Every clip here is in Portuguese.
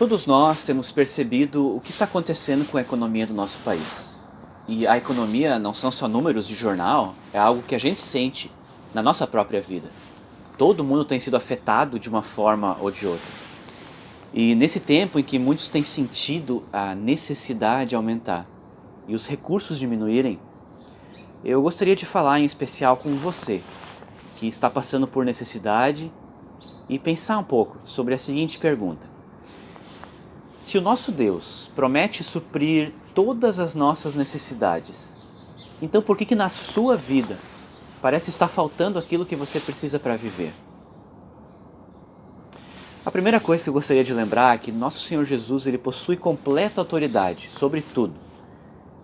Todos nós temos percebido o que está acontecendo com a economia do nosso país. E a economia não são só números de jornal, é algo que a gente sente na nossa própria vida. Todo mundo tem sido afetado de uma forma ou de outra. E nesse tempo em que muitos têm sentido a necessidade aumentar e os recursos diminuírem, eu gostaria de falar em especial com você, que está passando por necessidade, e pensar um pouco sobre a seguinte pergunta: se o nosso Deus promete suprir todas as nossas necessidades, então por que na sua vida parece estar faltando aquilo que você precisa para viver? A primeira coisa que eu gostaria de lembrar é que nosso Senhor Jesus ele possui completa autoridade sobre tudo.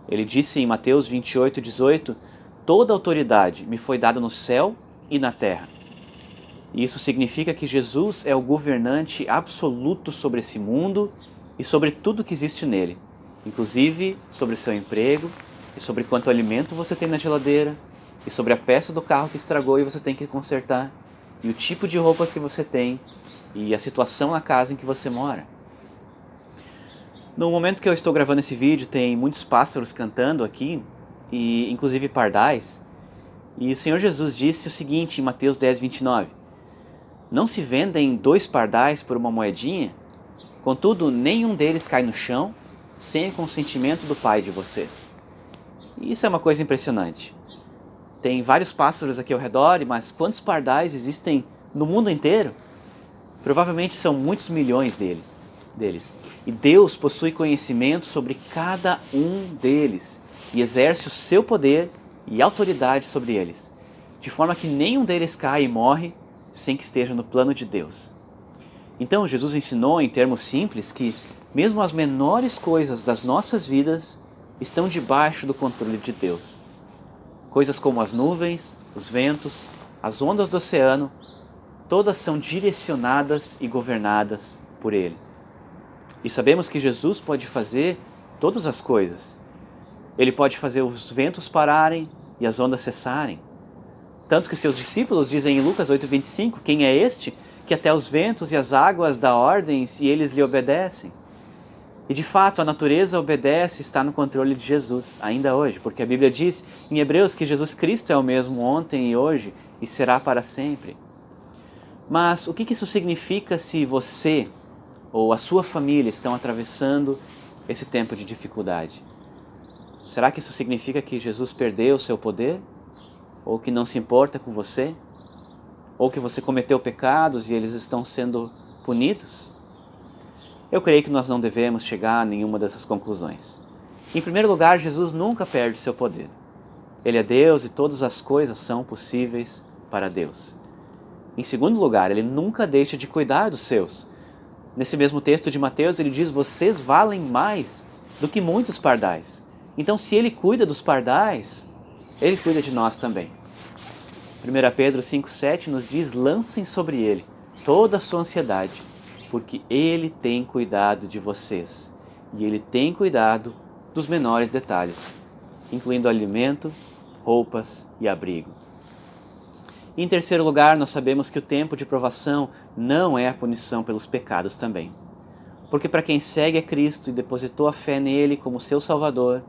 Ele disse em Mateus 28:18, toda autoridade me foi dada no céu e na terra. E isso significa que Jesus é o governante absoluto sobre esse mundo e sobre tudo que existe nele, inclusive sobre o seu emprego, e sobre quanto alimento você tem na geladeira, e sobre a peça do carro que estragou e você tem que consertar, e o tipo de roupas que você tem, e a situação na casa em que você mora. No momento que eu estou gravando esse vídeo, tem muitos pássaros cantando aqui, e inclusive pardais, e o Senhor Jesus disse o seguinte em Mateus 10:29, não se vendem 2 pardais por uma moedinha? Contudo, nenhum deles cai no chão sem o consentimento do Pai de vocês. E isso é uma coisa impressionante. Tem vários pássaros aqui ao redor, mas quantos pardais existem no mundo inteiro? Provavelmente são muitos milhões deles. E Deus possui conhecimento sobre cada um deles e exerce o seu poder e autoridade sobre eles, de forma que nenhum deles cai e morre sem que esteja no plano de Deus. Então Jesus ensinou em termos simples que mesmo as menores coisas das nossas vidas estão debaixo do controle de Deus. Coisas como as nuvens, os ventos, as ondas do oceano, todas são direcionadas e governadas por Ele. E sabemos que Jesus pode fazer todas as coisas. Ele pode fazer os ventos pararem e as ondas cessarem. Tanto que seus discípulos dizem em Lucas 8:25, quem é este que até os ventos e as águas dá ordens e eles lhe obedecem? E de fato a natureza obedece e está no controle de Jesus, ainda hoje, porque a Bíblia diz em Hebreus que Jesus Cristo é o mesmo ontem e hoje e será para sempre. Mas o que isso significa se você ou a sua família estão atravessando esse tempo de dificuldade? Será que isso significa que Jesus perdeu o seu poder? Ou que não se importa com você? Ou que você cometeu pecados e eles estão sendo punidos? Eu creio que nós não devemos chegar a nenhuma dessas conclusões. Em primeiro lugar, Jesus nunca perde seu poder. Ele é Deus e todas as coisas são possíveis para Deus. Em segundo lugar, Ele nunca deixa de cuidar dos seus. Nesse mesmo texto de Mateus, Ele diz, vocês valem mais do que muitos pardais. Então, se Ele cuida dos pardais, Ele cuida de nós também. 1 Pedro 5:7 nos diz, lancem sobre Ele toda a sua ansiedade, porque Ele tem cuidado de vocês. E Ele tem cuidado dos menores detalhes, incluindo alimento, roupas e abrigo. Em terceiro lugar, nós sabemos que o tempo de provação não é a punição pelos pecados também. Porque para quem segue a Cristo e depositou a fé nele como seu Salvador,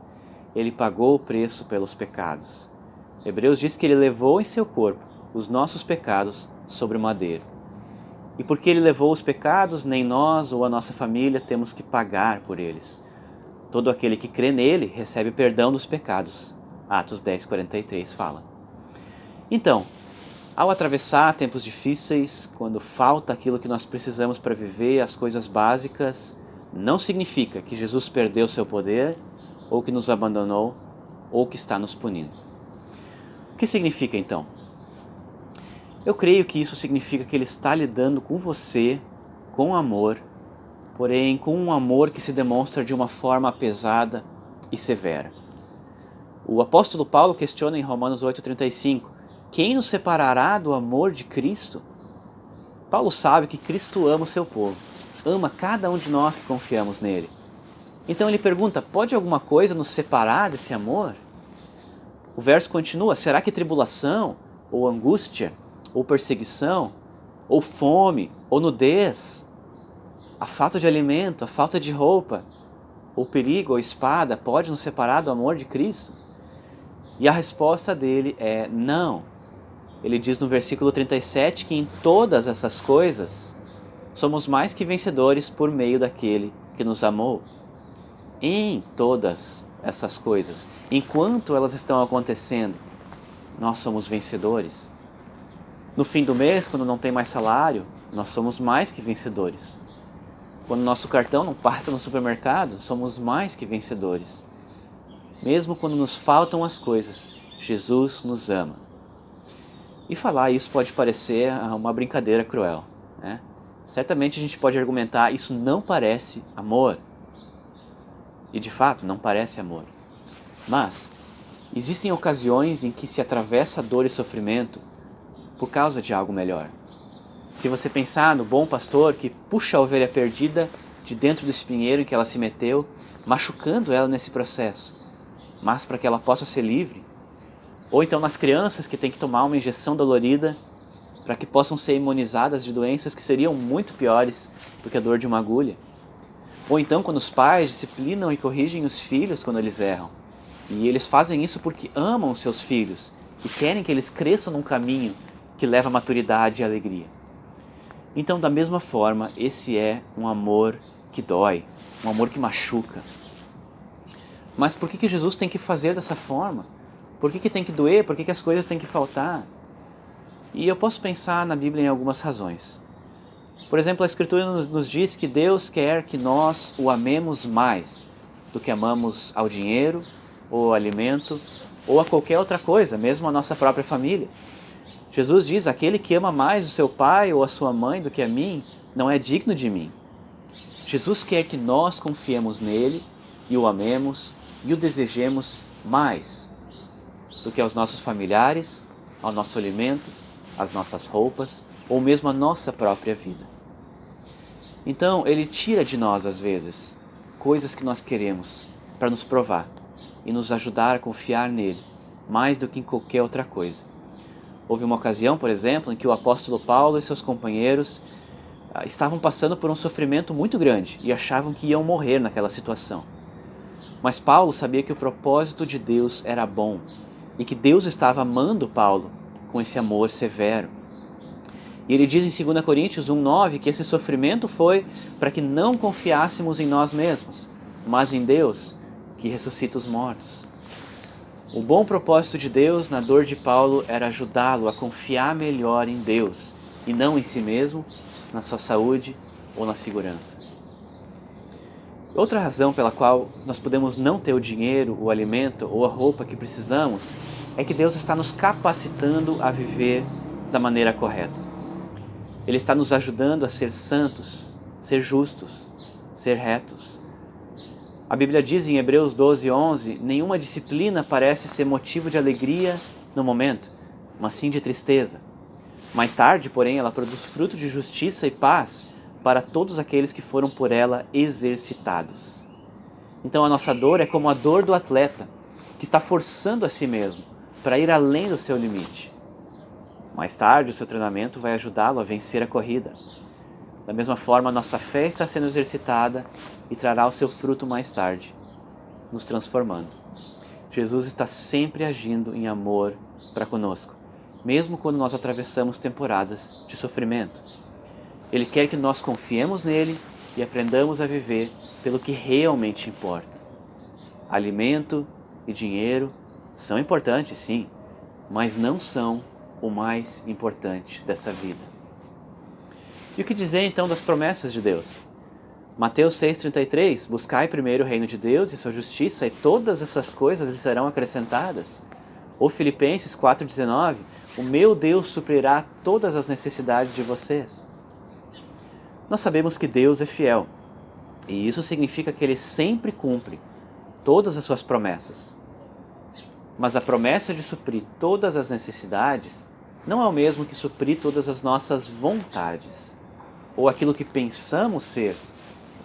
Ele pagou o preço pelos pecados. Hebreus diz que Ele levou em seu corpo os nossos pecados sobre o madeiro. E porque Ele levou os pecados, nem nós ou a nossa família temos que pagar por eles. Todo aquele que crê nele recebe perdão dos pecados. Atos 10:43 fala. Então, ao atravessar tempos difíceis, quando falta aquilo que nós precisamos para viver, as coisas básicas, não significa que Jesus perdeu seu poder, ou que nos abandonou, ou que está nos punindo. O que significa então? Eu creio que isso significa que Ele está lidando com você com amor, porém com um amor que se demonstra de uma forma pesada e severa. O apóstolo Paulo questiona em Romanos 8:35, quem nos separará do amor de Cristo? Paulo sabe que Cristo ama o seu povo, ama cada um de nós que confiamos nele. Então ele pergunta, pode alguma coisa nos separar desse amor? O verso continua, será que tribulação, ou angústia, ou perseguição, ou fome, ou nudez, A falta de alimento, a falta de roupa, o perigo ou espada pode nos separar do amor de Cristo? E a resposta dele é não. Ele diz no versículo 37 que em todas essas coisas somos mais que vencedores por meio daquele que nos amou. Em todas essas coisas, enquanto elas estão acontecendo, nós somos vencedores. No fim do mês, quando não tem mais salário, nós somos mais que vencedores. Quando nosso cartão não passa no supermercado, somos mais que vencedores. Mesmo quando nos faltam as coisas, Jesus nos ama. E falar isso pode parecer uma brincadeira cruel, né? Certamente a gente pode argumentar, isso não parece amor. E de fato, não parece amor. Mas existem ocasiões em que se atravessa dor e sofrimento por causa de algo melhor. Se você pensar no bom pastor que puxa a ovelha perdida de dentro do espinheiro em que ela se meteu, machucando ela nesse processo, mas para que ela possa ser livre. Ou então nas crianças que têm que tomar uma injeção dolorida para que possam ser imunizadas de doenças que seriam muito piores do que a dor de uma agulha. Ou então quando os pais disciplinam e corrigem os filhos quando eles erram. E eles fazem isso porque amam os seus filhos e querem que eles cresçam num caminho que leva à maturidade e alegria. Então, da mesma forma, esse é um amor que dói, um amor que machuca. Mas por que Jesus tem que fazer dessa forma? Por que tem que doer? Por que as coisas têm que faltar? E eu posso pensar na Bíblia em algumas razões. Por exemplo, a Escritura nos diz que Deus quer que nós o amemos mais do que amamos ao dinheiro, ou ao alimento, ou a qualquer outra coisa, mesmo a nossa própria família. Jesus diz, aquele que ama mais o seu pai ou a sua mãe do que a mim, não é digno de mim. Jesus quer que nós confiemos nele e o amemos e o desejemos mais do que aos nossos familiares, ao nosso alimento, às nossas roupas ou mesmo a nossa própria vida. Então, ele tira de nós, às vezes, coisas que nós queremos para nos provar e nos ajudar a confiar nele, mais do que em qualquer outra coisa. Houve uma ocasião, por exemplo, em que o apóstolo Paulo e seus companheiros estavam passando por um sofrimento muito grande e achavam que iam morrer naquela situação. Mas Paulo sabia que o propósito de Deus era bom e que Deus estava amando Paulo com esse amor severo. E ele diz em 2 Coríntios 1,9 que esse sofrimento foi para que não confiássemos em nós mesmos, mas em Deus, que ressuscita os mortos. O bom propósito de Deus na dor de Paulo era ajudá-lo a confiar melhor em Deus e não em si mesmo, na sua saúde ou na segurança. Outra razão pela qual nós podemos não ter o dinheiro, o alimento ou a roupa que precisamos é que Deus está nos capacitando a viver da maneira correta. Ele está nos ajudando a ser santos, ser justos, ser retos. A Bíblia diz em Hebreus 12:11, nenhuma disciplina parece ser motivo de alegria no momento, mas sim de tristeza. Mais tarde, porém, ela produz fruto de justiça e paz para todos aqueles que foram por ela exercitados. Então a nossa dor é como a dor do atleta, que está forçando a si mesmo para ir além do seu limite. Mais tarde, o seu treinamento vai ajudá-lo a vencer a corrida. Da mesma forma, a nossa fé está sendo exercitada e trará o seu fruto mais tarde, nos transformando. Jesus está sempre agindo em amor para conosco, mesmo quando nós atravessamos temporadas de sofrimento. Ele quer que nós confiemos nele e aprendamos a viver pelo que realmente importa. Alimento e dinheiro são importantes, sim, mas não são o mais importante dessa vida. E o que dizer então das promessas de Deus? Mateus 6,33, buscai primeiro o reino de Deus e sua justiça, e todas essas coisas lhe serão acrescentadas. Ou Filipenses 4,19, o meu Deus suprirá todas as necessidades de vocês. Nós sabemos que Deus é fiel, e isso significa que Ele sempre cumpre todas as suas promessas. Mas a promessa de suprir todas as necessidades não é o mesmo que suprir todas as nossas vontades, ou aquilo que pensamos ser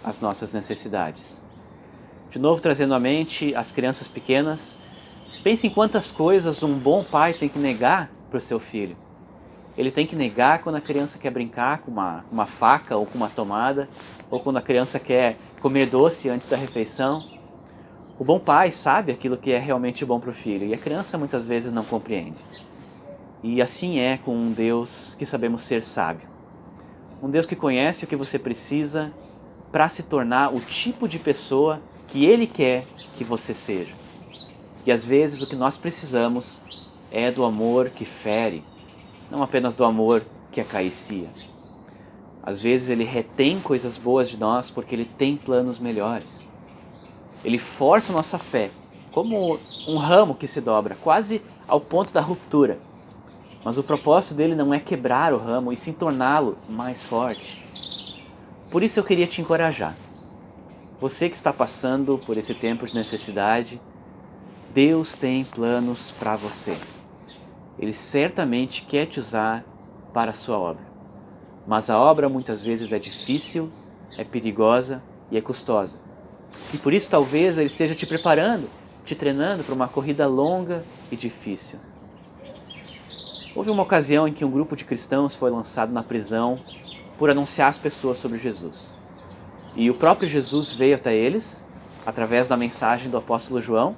as nossas necessidades. De novo, trazendo à mente as crianças pequenas, pense em quantas coisas um bom pai tem que negar para o seu filho. Ele tem que negar quando a criança quer brincar com uma faca ou com uma tomada, ou quando a criança quer comer doce antes da refeição. O bom pai sabe aquilo que é realmente bom para o filho, e a criança muitas vezes não compreende. E assim é com um Deus que sabemos ser sábio. Um Deus que conhece o que você precisa para se tornar o tipo de pessoa que Ele quer que você seja. E às vezes o que nós precisamos é do amor que fere, não apenas do amor que acaricia. Às vezes Ele retém coisas boas de nós porque Ele tem planos melhores. Ele força nossa fé, como um ramo que se dobra, quase ao ponto da ruptura. Mas o propósito dele não é quebrar o ramo, e sim torná-lo mais forte. Por isso eu queria te encorajar. Você que está passando por esse tempo de necessidade, Deus tem planos para você. Ele certamente quer te usar para a sua obra. Mas a obra muitas vezes é difícil, é perigosa e é custosa. E por isso talvez Ele esteja te preparando, te treinando para uma corrida longa e difícil. Houve uma ocasião em que um grupo de cristãos foi lançado na prisão por anunciar às pessoas sobre Jesus. E o próprio Jesus veio até eles, através da mensagem do apóstolo João,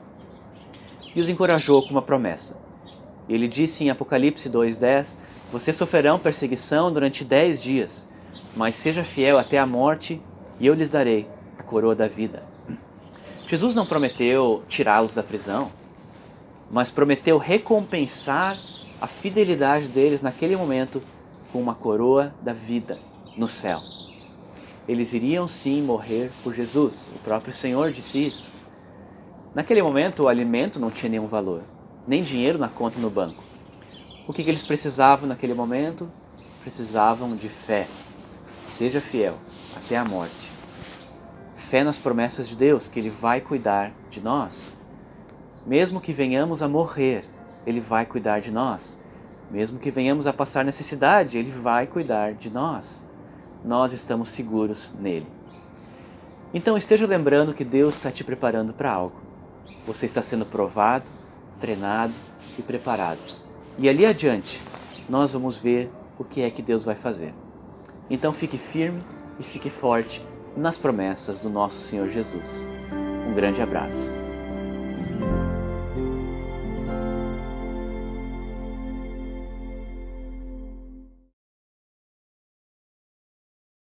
e os encorajou com uma promessa. Ele disse em Apocalipse 2:10, vocês sofrerão perseguição durante 10 dias, mas seja fiel até a morte e eu lhes darei a coroa da vida. Jesus não prometeu tirá-los da prisão, mas prometeu recompensar a fidelidade deles naquele momento com uma coroa da vida no céu. Eles iriam sim morrer por Jesus, o próprio Senhor disse isso. Naquele momento o alimento não tinha nenhum valor, nem dinheiro na conta no banco. O que eles precisavam naquele momento? Precisavam de fé. Seja fiel até a morte. Fé nas promessas de Deus, que Ele vai cuidar de nós. Mesmo que venhamos a morrer, Ele vai cuidar de nós. Mesmo que venhamos a passar necessidade, Ele vai cuidar de nós. Nós estamos seguros nele. Então esteja lembrando que Deus está te preparando para algo. Você está sendo provado, treinado e preparado. E ali adiante, nós vamos ver o que é que Deus vai fazer. Então fique firme e fique forte nas promessas do nosso Senhor Jesus. Um grande abraço.